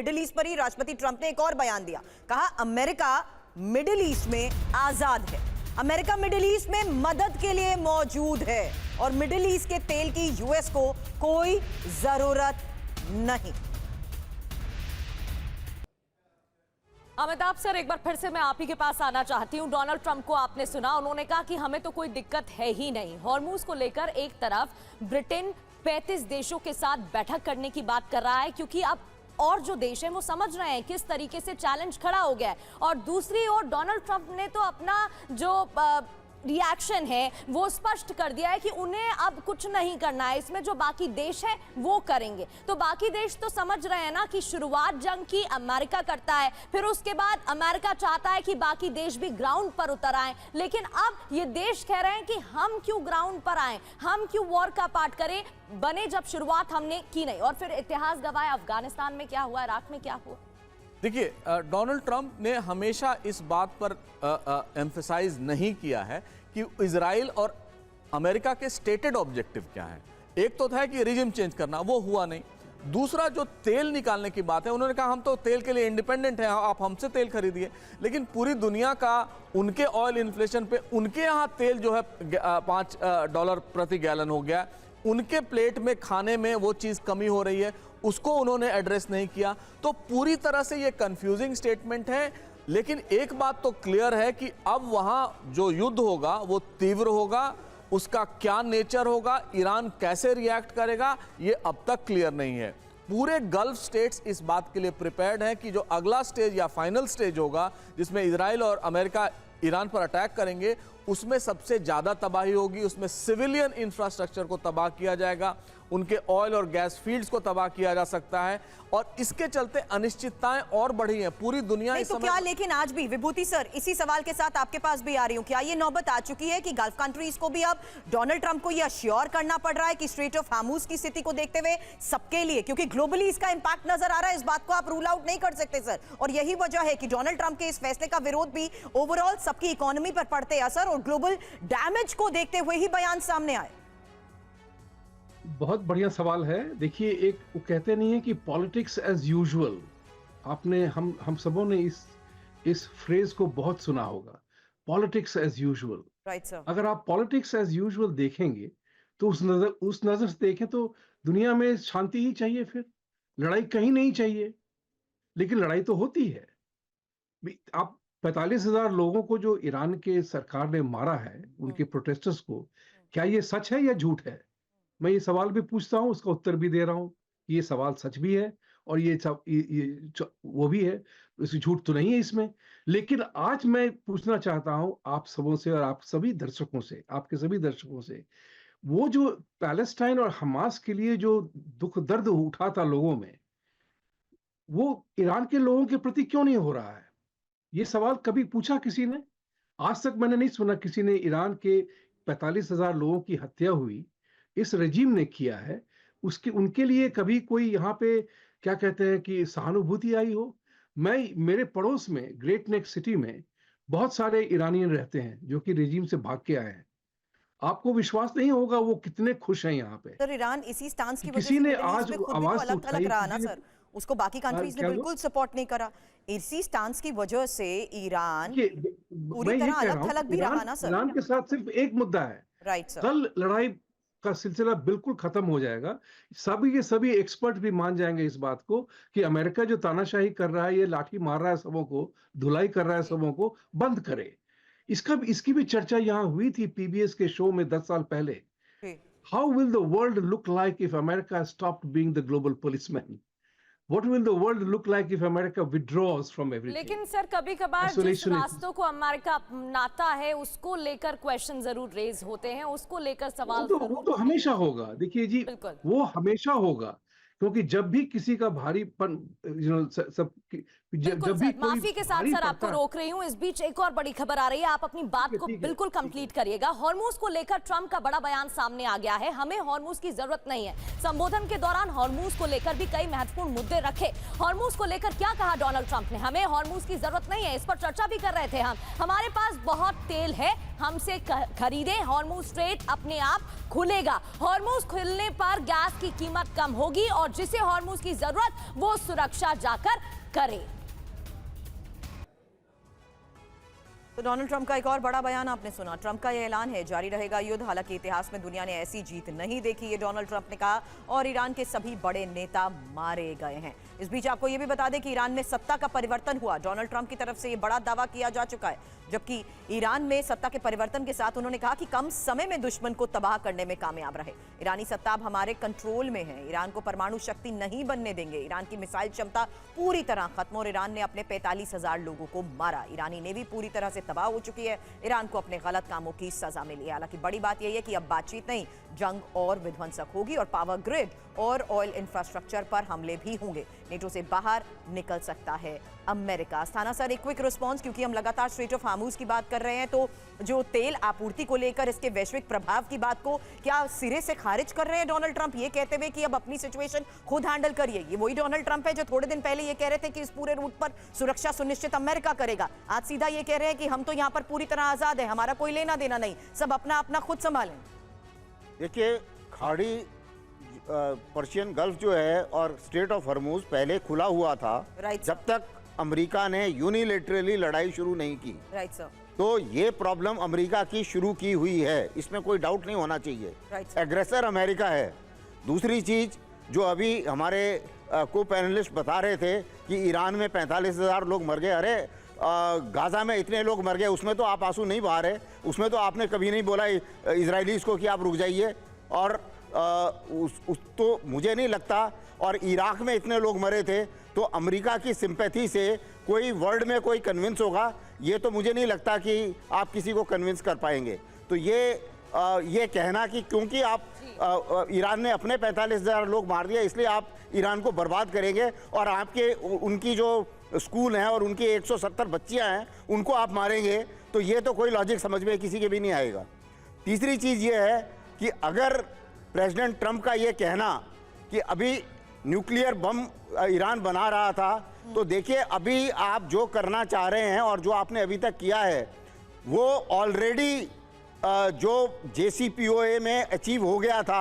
Middle east पर ही राष्ट्रपति Trump ने एक और बयान दिया, कहा अमेरिका मिडिल ईस्ट में आजाद है, अमेरिका मिडिल ईस्ट में मदद के लिए मौजूद है और मिडिल ईस्ट के तेल की यूएस को कोई जरूरत नहीं। अमिताभ सर, एक बार फिर से मैं आप ही के पास आना चाहती हूं। डोनाल्ड ट्रंप को आपने सुना, उन्होंने कहा कि हमें तो कोई दिक्कत है ही नहीं। हॉर्मूज को लेकर एक तरफ ब्रिटेन 35 देशों के साथ बैठक करने की बात कर रहा है, क्योंकि अब और जो देश हैं वो समझ रहे हैं किस तरीके से चैलेंज खड़ा हो गया है। और दूसरी ओर डोनाल्ड ट्रंप ने तो अपना जो रिएक्शन है वो स्पष्ट कर दिया है कि उन्हें अब कुछ नहीं करना है, इसमें जो बाकी देश है वो करेंगे। तो बाकी देश तो समझ रहे हैं ना कि शुरुआत जंग की अमेरिका करता है, फिर उसके बाद अमेरिका चाहता है कि बाकी देश भी ग्राउंड पर उतर आए, लेकिन अब ये देश कह रहे हैं कि हम क्यों ग्राउंड पर आए, हम क्यों वॉर का पार्ट करें, बने जब शुरुआत हमने की नहीं। और फिर इतिहास गवाह है, अफगानिस्तान में क्या हुआ, इराक में क्या हुआ। देखिए, डोनाल्ड ट्रंप ने हमेशा इस बात पर एम्फसाइज नहीं किया है कि इजराइल और अमेरिका के स्टेटेड ऑब्जेक्टिव क्या है। एक तो था कि रिजिम चेंज करना, वो हुआ नहीं। दूसरा जो तेल निकालने की बात है, उन्होंने कहा हम तो तेल के लिए इंडिपेंडेंट हैं, आप हमसे तेल खरीदिए। लेकिन पूरी दुनिया का उनके ऑयल इन्फ्लेशन पे उनके यहाँ तेल जो है $5 प्रति गैलन हो गया, उनके प्लेट में खाने में वो चीज़ कमी हो रही है, उसको उन्होंने एड्रेस नहीं किया। तो पूरी तरह से ये कंफ्यूजिंग स्टेटमेंट है। लेकिन एक बात तो क्लियर है कि अब वहाँ जो युद्ध होगा वो तीव्र होगा, उसका क्या नेचर होगा, ईरान कैसे रिएक्ट करेगा, ये अब तक क्लियर नहीं है। पूरे गल्फ स्टेट्स इस बात के लिए प्रिपेयर्ड हैं कि जो अगला स्टेज या फाइनल स्टेज होगा जिसमें इजराइल और अमेरिका ईरान पर अटैक करेंगे, उसमें सबसे ज़्यादा तबाही होगी, उसमें सिविलियन इंफ्रास्ट्रक्चर को तबाह किया जाएगा, उनके ऑयल और गैस फील्ड्स को तबाह किया जा सकता है और इसके चलते अनिश्चितताएं और बढ़ी हैं। पूरी दुनिया इस तो समय क्या, लेकिन आज भी विभूति सर इसी सवाल के साथ आपके पास भी आ रही हूं, क्या ये नौबत आ चुकी है कि गल्फ कंट्रीज को भी अब डोनाल्ड ट्रंप को ये अश्योर करना पड़ रहा है कि स्ट्रेट ऑफ हार्मूज की स्थिति को देखते हुए सबके लिए, क्योंकि ग्लोबली इसका इंपैक्ट नजर आ रहा है, इस बात को आप रूल आउट नहीं कर सकते सर, और यही वजह है कि डोनाल्ड ट्रंप के इस फैसले का विरोध भी ओवरऑल सबकी इकोनॉमी पर पड़ते असर और ग्लोबल डैमेज को देखते हुए ही बयान सामने आए। बहुत बढ़िया सवाल है। देखिए, एक वो कहते नहीं है कि पॉलिटिक्स एज यूजुअल, आपने हम सबों ने इस फ्रेज को बहुत सुना होगा, politics as usual. Right sir. अगर आप पॉलिटिक्स एज यूजुअल देखेंगे तो उस नजर से देखें तो दुनिया में शांति ही चाहिए, फिर लड़ाई कहीं नहीं चाहिए। लेकिन लड़ाई तो होती है। आप 45,000 लोगों को जो ईरान के सरकार ने मारा है, उनके प्रोटेस्टर्स को, क्या ये सच है या झूठ है? मैं ये सवाल भी पूछता हूं, उसका उत्तर भी दे रहा हूं। ये सवाल सच भी है और ये वो भी है, इसमें झूठ तो नहीं है इसमें। लेकिन आज मैं पूछना चाहता हूं आप सबों से और आप सभी दर्शकों से, आपके सभी दर्शकों से, वो जो पैलेस्टाइन और हमास के लिए जो दुख दर्द उठा था लोगों में, वो ईरान के लोगों के प्रति क्यों नहीं हो रहा है? ये सवाल कभी पूछा किसी ने? आज तक मैंने नहीं सुना किसी ने। ईरान के 45,000 लोगों की हत्या हुई, इस रजीम ने किया है, उसके उनके लिए कभी कोई यहाँ पे क्या कहते हैं कि सहानुभूति आई हो? मेरे पड़ोस में ग्रेट नेक सिटी में बहुत सारे ईरानियन रहते हैं जो कि रजीम से भाग के आए हैं। आपको विश्वास नहीं होगा वो कितने खुश हैं यहाँ पे। सर, ईरान इसी स्टांस की वजह किसी से ने मिडिल ईस्ट आज में खुद भी आवाज तो अलग उठाई, थलग रहा ना किसी ने- सर, उसको बाकी कंट्रीज ने क्या बिल्कुल सपोर्ट नहीं करा। इसी स्टांस की वजह से ईरान पूरी मैं ये तरह कह रहा अलग हूँ, थलग भी रहा ना सर। ईरान के साथ सिर्फ एक मुद्दा है। Right sir. कल लड़ाई का सिलसिला बिल्कुल खत्म हो जाएगा। सभी के सभी एक्सपर्ट भी मान जाएंगे इस बात को कि अमेरिका जो तानाशाही कर रहा है, ये लाठी मार रहा है सबों को, धुलाई कर रहा है सबों को, बंद करे। इसकी भी चर्चा यहाँ हुई थी पीबीएस के शो में 10 साल पहले। How will the world look like if America stopped being the global policeman? What will the world look like if America withdraws from everything? लेकिन सर, कभी कभार जिस रास्तों को अमेरिका अपनाता है उसको लेकर क्वेश्चन जरूर रेज होते हैं, उसको लेकर सवाल वो तो हमेशा होगा। देखिए जी, वो हमेशा होगा, क्योंकि जब भी किसी का भारीपन सब बिल्कुल सर, माफी के साथ भारी सर आपको पड़ता है। रोक रही हूं। इस बीच एक और बड़ी खबर आ रही है, आप अपनी बात को ठीक है, बिल्कुल कंप्लीट करिएगा। हॉर्मूज को लेकर ट्रंप का बड़ा बयान सामने आ गया है, हमें हॉर्मूज की जरूरत नहीं है। संबोधन के दौरान हॉर्मूज को लेकर भी कई महत्वपूर्ण मुद्दे रखे। हॉर्मूज को लेकर क्या कहा डोनाल्ड ट्रंप ने? हमें हॉर्मूज की जरूरत नहीं है, इस पर चर्चा भी कर रहे थे हम। हमारे पास बहुत तेल है, हमसे खरीदे। हॉर्मूज स्ट्रेट अपने आप खुलेगा। हॉर्मूज खुलने पर गैस की कीमत कम होगी और जिसे हॉर्मूज की जरूरत वो सुरक्षा जाकर करे। तो डोनाल्ड ट्रंप का एक और बड़ा बयान आपने सुना। ट्रंप का यह ऐलान है, जारी रहेगा युद्ध। हालांकि इतिहास में दुनिया ने ऐसी जीत नहीं देखी, ये डोनाल्ड ट्रंप ने कहा। और ईरान के सभी बड़े नेता मारे गए हैं। इस बीच आपको यह भी बता दें कि ईरान में सत्ता का परिवर्तन हुआ। डोनाल्ड ट्रंप की तरफ से यह बड़ा दावा किया जा चुका है, जबकि ईरान में सत्ता के परिवर्तन के साथ उन्होंने कहा कि कम समय में दुश्मन को तबाह करने में कामयाब रहे। ईरानी सत्ता अब हमारे कंट्रोल में है। ईरान को परमाणु शक्ति नहीं बनने देंगे। ईरान की मिसाइल क्षमता पूरी तरह खत्म और ईरान ने अपने 45,000 लोगों को मारा। ईरानी नेवी पूरी तरह से तबाह हो चुकी है। ईरान को अपने गलत कामों की सजा मिली है। हालांकि बड़ी बात यह है कि अब बातचीत नहीं, जंग और विध्वंसक होगी और पावर ग्रिड और ऑयल इंफ्रास्ट्रक्चर पर हमले भी होंगे। नेटो से बाहर निकल सकता है अमेरिका। स्थाना सर, एक क्विक रिस्पांस, क्योंकि हम लगातार स्ट्रेट ऑफ हार्मूज की बात कर रहे हैं, तो जो तेल आपूर्ति को लेकर इसके वैश्विक प्रभाव की बात को क्या सिरे से खारिज कर रहे हैं डोनाल्ड ट्रंप, ये कहते हुए कि अब अपनी सिचुएशन खुद हैंडल करिए? ये वही डोनाल्ड ट्रंप है जो थोड़े दिन पहले ये कह रहे थे कि इस पूरे रूट पर सुरक्षा सुनिश्चित अमेरिका करेगा। आज सीधा ये कह रहे हैं कि हम तो यहाँ पर पूरी तरह आजाद है, हमारा कोई लेना देना नहीं, सब अपना अपना खुद संभालें। देखिए, खाड़ी पर्शियन गल्फ जो है और स्ट्रेट ऑफ हॉर्मूज पहले खुला हुआ था, राइट जब तक अमेरिका ने यूनिलेटरली लड़ाई शुरू नहीं की। Right sir. तो ये प्रॉब्लम अमेरिका की शुरू की हुई है, इसमें कोई डाउट नहीं होना चाहिए। राइट। एग्रेसर अमेरिका है। दूसरी चीज जो अभी हमारे को पैनलिस्ट बता रहे थे कि ईरान में 45,000 लोग मर गए, अरे गाजा में इतने लोग मर गए, उसमें तो आप आंसू नहीं बहा रहे। उसमें तो आपने कभी नहीं बोला इजरायलीज को कि आप रुक जाइए। और तो मुझे नहीं लगता, और इराक में इतने लोग मरे थे, तो अमेरिका की सिंपैथी से कोई वर्ल्ड में कोई कन्विंस होगा, ये तो मुझे नहीं लगता कि आप किसी को कन्विंस कर पाएंगे। तो ये कहना कि क्योंकि आप ईरान ने अपने 45,000 लोग मार दिया इसलिए आप ईरान को बर्बाद करेंगे और आपके उनकी जो स्कूल हैं और उनकी 170 बच्चियां हैं उनको आप मारेंगे, तो ये तो कोई लॉजिक समझ में किसी के भी नहीं आएगा। तीसरी चीज़ ये है कि अगर प्रेसिडेंट ट्रंप का ये कहना कि अभी न्यूक्लियर बम ईरान बना रहा था, तो देखिए अभी आप जो करना चाह रहे हैं और जो आपने अभी तक किया है वो ऑलरेडी जो JCPOA में अचीव हो गया था।